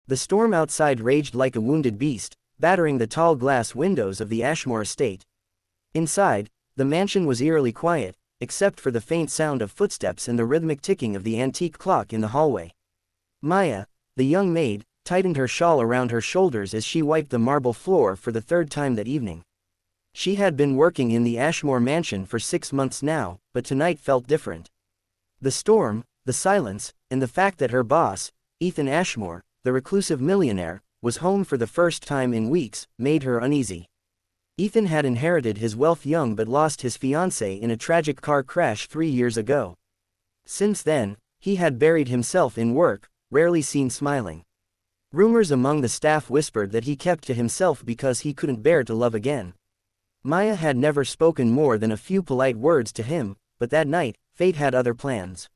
The storm outside raged like a wounded beast, battering the tall glass windows of the Ashmore estate. Inside, the mansion was eerily quiet, except for the faint sound of footsteps and the rhythmic ticking of the antique clock in the hallway. Maya, the young maid, tightened her shawl around her shoulders as she wiped the marble floor for the third time that evening. She had been working in the Ashmore mansion for 6 months now, but tonight felt different. The storm, the silence, and the fact that her boss, Ethan Ashmore, the reclusive millionaire, was home for the first time in weeks, made her uneasy. Ethan had inherited his wealth young but lost his fiancée in a tragic car crash 3 years ago. Since then, he had buried himself in work, rarely seen smiling. Rumors among the staff whispered that he kept to himself because he couldn't bear to love again. Maya had never spoken more than a few polite words to him, but that night, fate had other plans.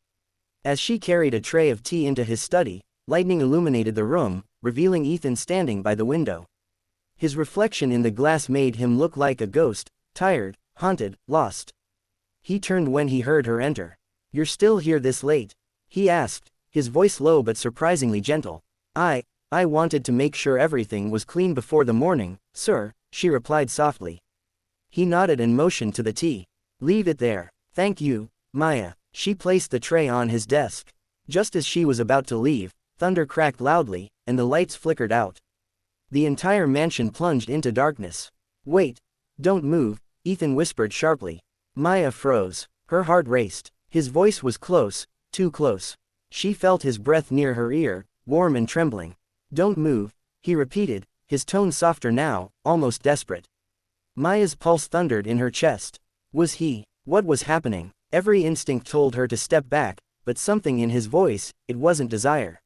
As she carried a tray of tea into his study, lightning illuminated the room, revealing Ethan standing by the window. His reflection in the glass made him look like a ghost, tired, haunted, lost. He turned when he heard her enter. "You're still here this late?" he asked, his voice low but surprisingly gentle. I wanted to make sure everything was clean before the morning, sir," she replied softly. He nodded and motioned to the tea. "Leave it there." "Thank you, Maya." She placed the tray on his desk. Just as she was about to leave, thunder cracked loudly, and the lights flickered out. The entire mansion plunged into darkness. "Wait. Don't move," Ethan whispered sharply. Maya froze. Her heart raced. His voice was close, too close. She felt his breath near her ear, warm and trembling. "Don't move," he repeated, his tone softer now, almost desperate. Maya's pulse thundered in her chest. Was he? What was happening? Every instinct told her to step back, but something in his voice, it wasn't desire.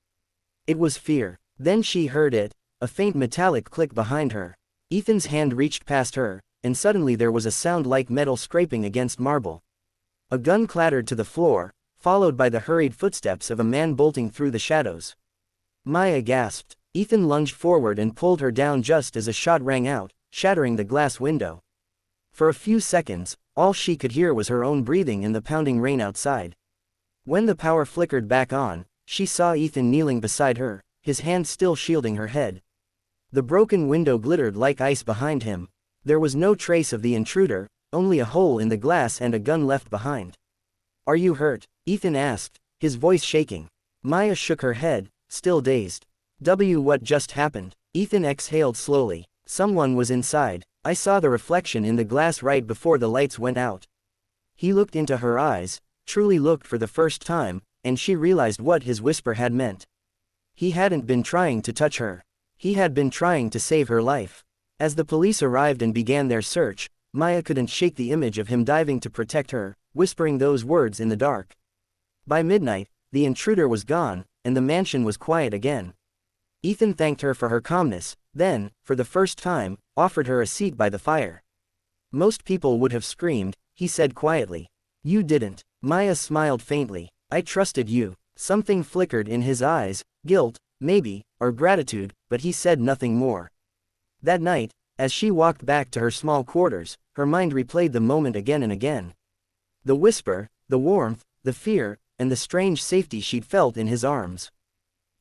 It was fear. Then she heard it, a faint metallic click behind her. Ethan's hand reached past her, and suddenly there was a sound like metal scraping against marble. A gun clattered to the floor, followed by the hurried footsteps of a man bolting through the shadows. Maya gasped. Ethan lunged forward and pulled her down just as a shot rang out, shattering the glass window. For a few seconds, all she could hear was her own breathing and the pounding rain outside. When the power flickered back on, she saw Ethan kneeling beside her, his hand still shielding her head. The broken window glittered like ice behind him. There was no trace of the intruder, only a hole in the glass and a gun left behind. "Are you hurt?" Ethan asked, his voice shaking. Maya shook her head, still dazed. What just happened?" Ethan exhaled slowly. "Someone was inside. I saw the reflection in the glass right before the lights went out." He looked into her eyes, truly looked for the first time, and she realized what his whisper had meant. He hadn't been trying to touch her. He had been trying to save her life. As the police arrived and began their search, Maya couldn't shake the image of him diving to protect her, whispering those words in the dark. By midnight, the intruder was gone, and the mansion was quiet again. Ethan thanked her for her calmness, then, for the first time, offered her a seat by the fire. "Most people would have screamed," he said quietly. "You didn't." Maya smiled faintly. "I trusted you." Something flickered in his eyes, guilt, maybe, or gratitude, but he said nothing more. That night, as she walked back to her small quarters, her mind replayed the moment again and again. The whisper, the warmth, the fear, and the strange safety she'd felt in his arms.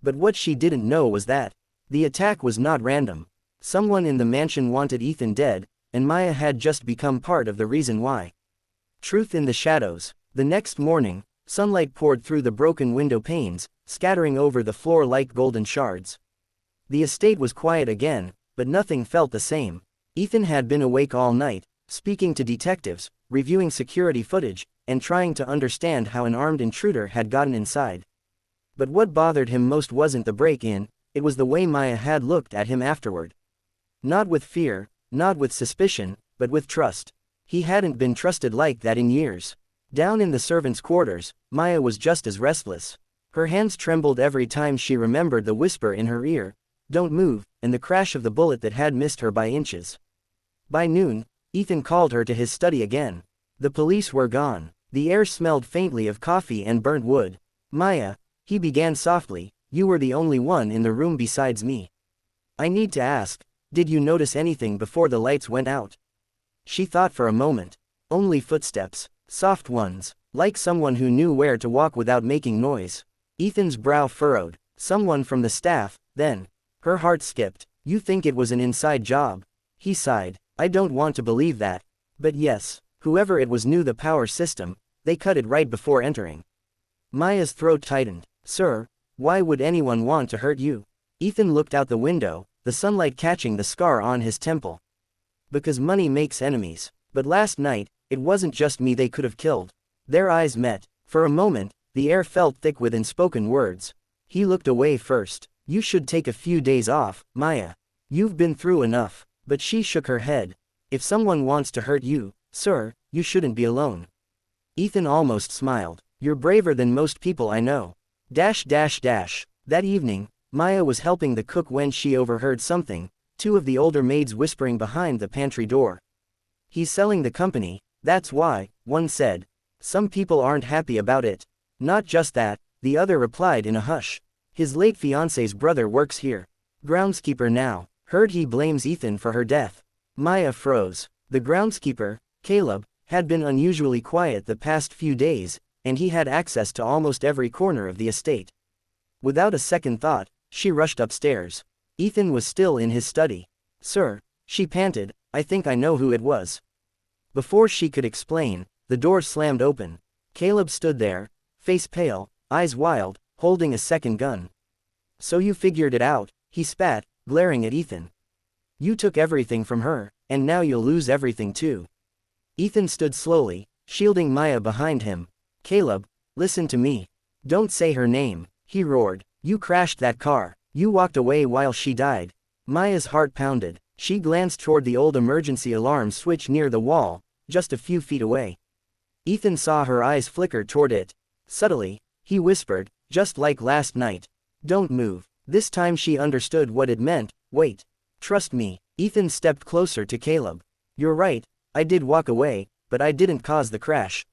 But what she didn't know was that the attack was not random. Someone in the mansion wanted Ethan dead, and Maya had just become part of the reason why. Truth in the shadows. The next morning, sunlight poured through the broken window panes, scattering over the floor like golden shards. The estate was quiet again, but nothing felt the same. Ethan had been awake all night, speaking to detectives, reviewing security footage, and trying to understand how an armed intruder had gotten inside. But what bothered him most wasn't the break-in, it was the way Maya had looked at him afterward. Not with fear, not with suspicion, but with trust. He hadn't been trusted like that in years. Down in the servants' quarters, Maya was just as restless. Her hands trembled every time she remembered the whisper in her ear, "Don't move," and the crash of the bullet that had missed her by inches. By noon, Ethan called her to his study again. The police were gone. The air smelled faintly of coffee and burnt wood. "Maya," he began softly, "you were the only one in the room besides me. I need to ask, did you notice anything before the lights went out?" She thought for a moment. Only footsteps, soft ones, like someone who knew where to walk without making noise. Ethan's brow furrowed. "Someone from the staff," then. Her heart skipped. You think it was an inside job? He sighed. I don't want to believe that. But yes, whoever it was knew the power system, they cut it right before entering. Maya's throat tightened. Sir, why would anyone want to hurt you? Ethan looked out the window, the sunlight catching the scar on his temple. Because money makes enemies. But last night, it wasn't just me they could have killed. Their eyes met. For a moment, the air felt thick with unspoken words. He looked away first. You should take a few days off, Maya. You've been through enough. But she shook her head. If someone wants to hurt you, sir, you shouldn't be alone. Ethan almost smiled. You're braver than most people I know. That evening, Maya was helping the cook when she overheard something, two of the older maids whispering behind the pantry door. He's selling the company, that's why, one said. Some people aren't happy about it. Not just that, the other replied in a hush. His late fiancé's brother works here. Groundskeeper now. Heard he blames Ethan for her death. Maya froze. The groundskeeper, Caleb, had been unusually quiet the past few days, and he had access to almost every corner of the estate. Without a second thought, she rushed upstairs. Ethan was still in his study. Sir, she panted, I think I know who it was. Before she could explain, the door slammed open. Caleb stood there, face pale, eyes wild, holding a second gun. So you figured it out, he spat, glaring at Ethan. You took everything from her, and now you'll lose everything too. Ethan stood slowly, shielding Maya behind him. Caleb, listen to me. Don't say her name, he roared. You crashed that car. You walked away while she died. Maya's heart pounded. She glanced toward the old emergency alarm switch near the wall, just a few feet away. Ethan saw her eyes flicker toward it. Subtly, he whispered, just like last night. Don't move. This time she understood what it meant. Wait. Trust me. Ethan stepped closer to Caleb. You're right, I did walk away, but I didn't cause the crash.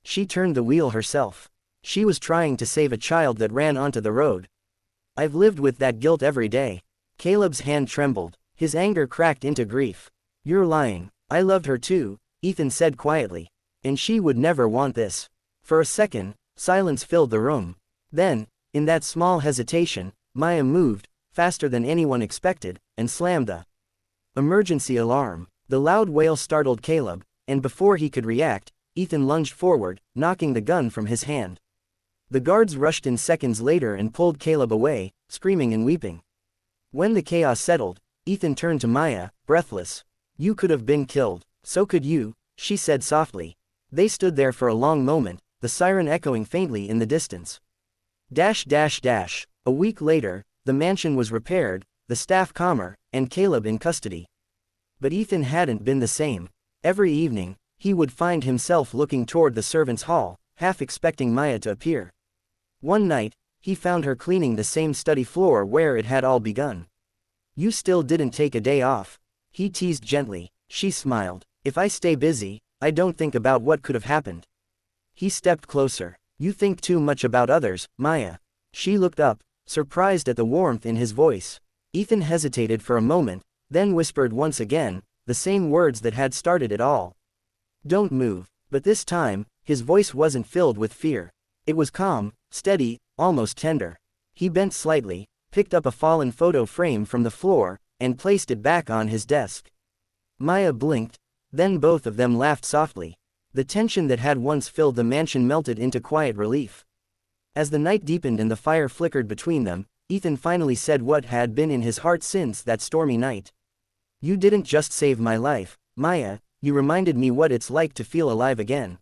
She turned the wheel herself. She was trying to save a child that ran onto the road. I've lived with that guilt every day. Caleb's hand trembled. His anger cracked into grief. You're lying. I loved her too, Ethan said quietly. And she would never want this. For a second, silence filled the room. Then, in that small hesitation, Maya moved, faster than anyone expected, and slammed the emergency alarm. The loud wail startled Caleb, and before he could react, Ethan lunged forward, knocking the gun from his hand. The guards rushed in seconds later and pulled Caleb away, screaming and weeping. When the chaos settled, Ethan turned to Maya, breathless. You could have been killed. So could you, she said softly. They stood there for a long moment, the siren echoing faintly in the distance. A week later, the mansion was repaired, the staff calmer, and Caleb in custody. But Ethan hadn't been the same. Every evening, he would find himself looking toward the servants' hall, half expecting Maya to appear. One night, he found her cleaning the same study floor where it had all begun. You still didn't take a day off. He teased gently. She smiled. If I stay busy, I don't think about what could have happened. He stepped closer. You think too much about others, Maya. She looked up, surprised at the warmth in his voice. Ethan hesitated for a moment, then whispered once again, the same words that had started it all. Don't move. But this time, his voice wasn't filled with fear. It was calm, steady, almost tender. He bent slightly, picked up a fallen photo frame from the floor, and placed it back on his desk. Maya blinked, then both of them laughed softly. The tension that had once filled the mansion melted into quiet relief. As the night deepened and the fire flickered between them, Ethan finally said what had been in his heart since that stormy night. You didn't just save my life, Maya, you reminded me what it's like to feel alive again.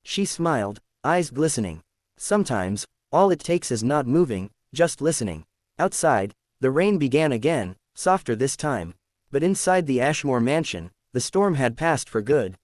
She smiled, eyes glistening. Sometimes, all it takes is not moving, just listening. Outside, the rain began again, softer this time. But inside the Ashmore mansion, the storm had passed for good.